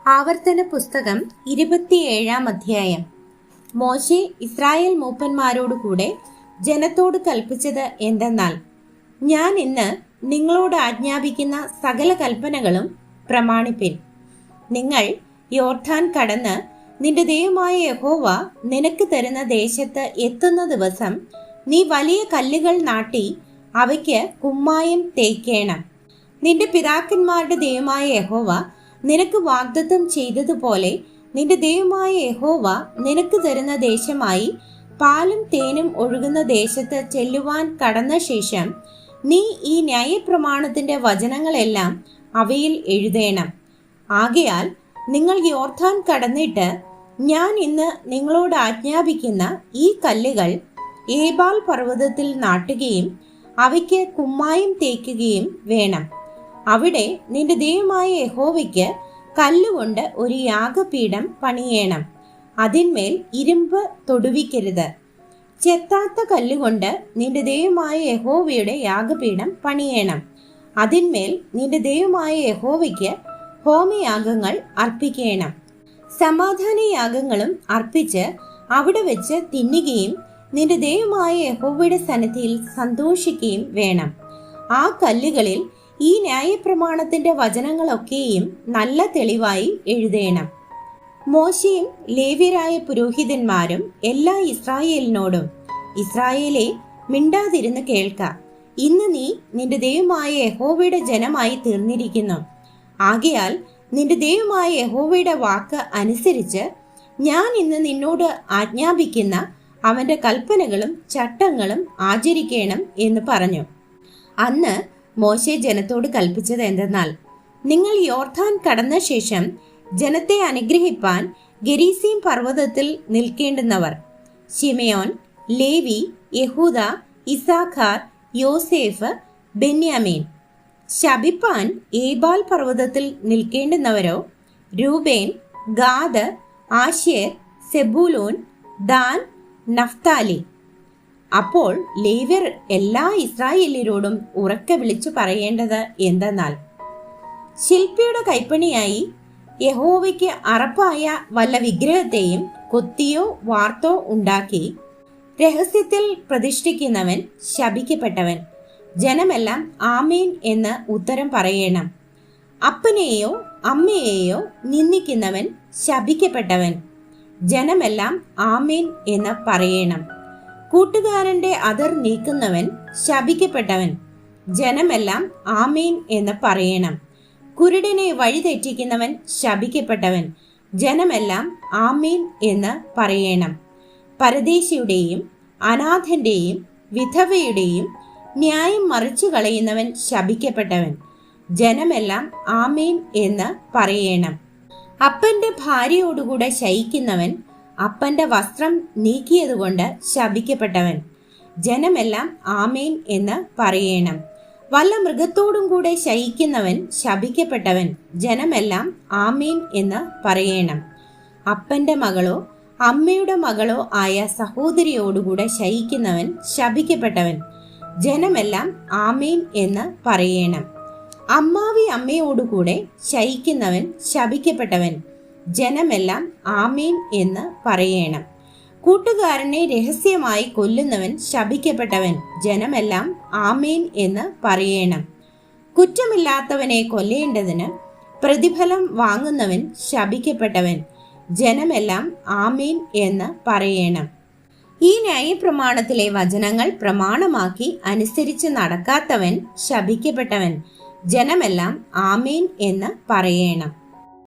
ആവർത്തന പുസ്തകം 27-ാം അധ്യായം. മോശെ ഇസ്രായേൽ മൂപ്പന്മാരോടുകൂടെ ജനത്തോട് കൽപ്പിച്ചത് എന്തെന്നാൽ, ഞാൻ ഇന്ന് നിങ്ങളോട് ആജ്ഞാപിക്കുന്ന സകല കൽപ്പനകളും പ്രമാണിപ്പിൻ. നിങ്ങൾ യോർദാൻ കടന്ന് നിന്റെ ദൈവമായ യഹോവ നിനക്ക് തരുന്ന ദേശത്ത് എത്തുന്ന ദിവസം നീ വലിയ കല്ലുകൾ നാട്ടി അവയ്ക്ക് കുമ്മായം തേക്കേണം. നിന്റെ പിതാക്കന്മാരുടെ ദൈവമായ യഹോവ നിനക്ക് വാഗ്ദത്തം ചെയ്തതുപോലെ നിന്റെ ദൈവമായ യഹോവ നിനക്ക് തരുന്ന ദേശമായി പാലും തേനും ഒഴുകുന്ന ദേശത്ത് ചെല്ലുവാൻ കടന്ന ശേഷം നീ ഈ ന്യായപ്രമാണത്തിന്റെ വചനങ്ങളെല്ലാം അവയിൽ എഴുതേണം. ആകയാൽ നിങ്ങൾ യോർദാൻ കടന്നിട്ട് ഞാൻ ഇന്ന് നിങ്ങളോട് ആജ്ഞാപിക്കുന്ന ഈ കല്ലുകൾ ഏബാൽ പർവ്വതത്തിൽ നാട്ടുകയും അവയ്ക്ക് കുമ്മായം തേക്കുകയും വേണം. അവിടെ നിന്റെ ദൈവമായ യഹോവയ്ക്ക് കല്ലുകൊണ്ട് ഒരു യാഗപീഠം പണിയേണം. അതിന്മേൽ ഇരുമ്പ് തൊടുവിക്കരുത്. ചെത്താത്ത കല്ലുകൊണ്ട് നിന്റെ ദൈവമായ യഹോവയുടെ യാഗപീഠം പണിയേണം. അതിന്മേൽ നിന്റെ ദൈവമായ യഹോവയ്ക്ക് ഹോമയാഗങ്ങൾ അർപ്പിക്കണം. സമാധാന യാഗങ്ങളും അർപ്പിച്ച് അവിടെ വെച്ച് തിന്നുകയും നിന്റെ ദൈവമായ യഹോവയുടെ സന്നിധിയിൽ സന്തോഷിക്കുകയും വേണം. ആ കല്ലുകളിൽ ഈ ന്യായപ്രമാണത്തിന്റെ വചനങ്ങളൊക്കെയും നല്ല തെളിവായി എഴുതേണം. മോശയും ലേവ്യരായ പുരോഹിതന്മാരും എല്ലാ ഇസ്രായേലിനോടും, ഇസ്രായേലെ, മിണ്ടാതിരുന്ന് കേൾക്ക. ഇന്ന് നീ നിന്റെ ദൈവമായ യഹോവയുടെ ജനമായി തീർന്നിരിക്കുന്നു. ആകയാൽ നിന്റെ ദൈവമായ യഹോവയുടെ വാക്ക് അനുസരിച്ച് ഞാൻ ഇന്ന് നിന്നോട് ആജ്ഞാപിക്കുന്ന അവന്റെ കൽപ്പനകളും ചട്ടങ്ങളും ആചരിക്കണം എന്ന് പറഞ്ഞു. അന്ന് മോശെ ജനത്തോട് കൽപ്പിച്ചത് എന്തെന്നാൽ, നിങ്ങൾ യോർദാൻ കടന്ന ശേഷം ജനത്തെ അനുഗ്രഹിപ്പാൻ ഗെരീസീം പർവ്വതത്തിൽ നിൽക്കേണ്ടുന്നവർ ശിമെയോൻ, ലേവി, യഹൂദ, ഇസാഖാർ, യോസേഫ്, ബെന്യാമീൻ. ശപിപ്പാൻ ഏബാൽ പർവ്വതത്തിൽ നിൽക്കേണ്ടുന്നവരോ Reuben, Gad, Asher, Zebulun, Dan, Naphtali. അപ്പോൾ ലേവ്യർ എല്ലാ ഇസ്രായേല്യരോടും ഉറക്കെ വിളിച്ചു പറയേണ്ടത് എന്തെന്നാൽ, ശില്പിയുടെ കൈപ്പണിയായി യഹോവയ്ക്ക് അറപ്പായ വല്ല വിഗ്രഹത്തെയും കൊത്തിയോ വാർത്തോ ഉണ്ടാക്കി രഹസ്യത്തിൽ പ്രതിഷ്ഠിക്കുന്നവൻ ശപിക്കപ്പെട്ടവൻ. ജനമെല്ലാം ആമേൻ എന്ന് ഉത്തരം പറയണം. അപ്പനെയോ അമ്മയെയോ നിന്ദിക്കുന്നവൻ ശപിക്കപ്പെട്ടവൻ. ജനമെല്ലാം ആമേൻ എന്ന് പറയണം. കൂട്ടുകാരന്റെ അതിർ നീക്കുന്നവൻ ശപിക്കപ്പെട്ടവൻ. ജനമെല്ലാം ആമേൻ എന്ന് പറയണം. കുരുടനെ വഴിതെറ്റിക്കുന്നവൻ ശപിക്കപ്പെട്ടവൻ. ജനമെല്ലാം ആമേൻ എന്ന് പറയണം. പരദേശിയുടെയും അനാഥന്റെയും വിധവയുടെയും ന്യായം മറിച്ചു കളയുന്നവൻ ശപിക്കപ്പെട്ടവൻ. ജനമെല്ലാം ആമേൻ എന്ന് പറയണം. അപ്പന്റെ ഭാര്യയോടുകൂടെ ശയിക്കുന്നവൻ അപ്പന്റെ വസ്ത്രം നീക്കിയതുകൊണ്ട് ശപിക്കപ്പെട്ടവൻ. ജനമെല്ലാം ആമേൻ എന്ന് പറയണം. വല്ല മൃഗത്തോടും കൂടെ ശയിക്കുന്നവൻ ശപിക്കപ്പെട്ടവൻ. ജനമെല്ലാം ആമേൻ എന്ന് പറയണം. അപ്പന്റെ മകളോ അമ്മയുടെ മകളോ ആയ സഹോദരിയോടുകൂടെ ശയിക്കുന്നവൻ ശപിക്കപ്പെട്ടവൻ. ജനമെല്ലാം ആമേൻ എന്ന് പറയണം. അമ്മാവി അമ്മയോടുകൂടെ ശയിക്കുന്നവൻ ശപിക്കപ്പെട്ടവൻ. ജനമെല്ലാം ആമേൻ എന്ന് പറയണം. കൂട്ടുകാരനെ രഹസ്യമായി കൊല്ലുന്നവൻ ശപിക്കപ്പെട്ടവൻ. ജനമെല്ലാം ആമേൻ എന്ന് പറയണം. കുറ്റമില്ലാത്തവനെ കൊല്ലേണ്ടതിന് പ്രതിഫലം വാങ്ങുന്നവൻ ശപിക്കപ്പെട്ടവൻ. ജനമെല്ലാം ആമേൻ എന്ന് പറയണം. ഈ ന്യായപ്രമാണത്തിലെ വചനങ്ങൾ പ്രമാണമാക്കി അനുസരിച്ച് നടക്കാത്തവൻ ശപിക്കപ്പെട്ടവൻ. ജനമെല്ലാം ആമേൻ എന്ന് പറയണം.